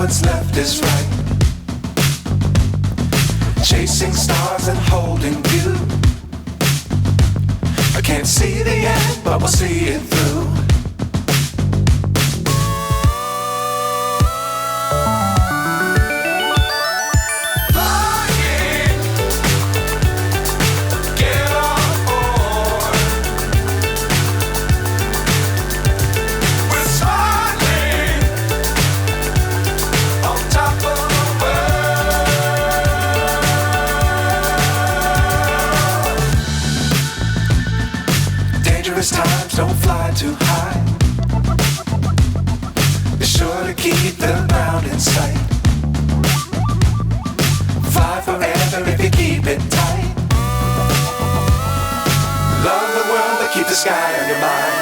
what's left is right. Chasing stars and holding you. I can't see the end, but we'll see it through. Times don't fly too high. Be sure to keep the ground in sight. Fly forever if you keep it tight. Love the world but keep the sky on your mind.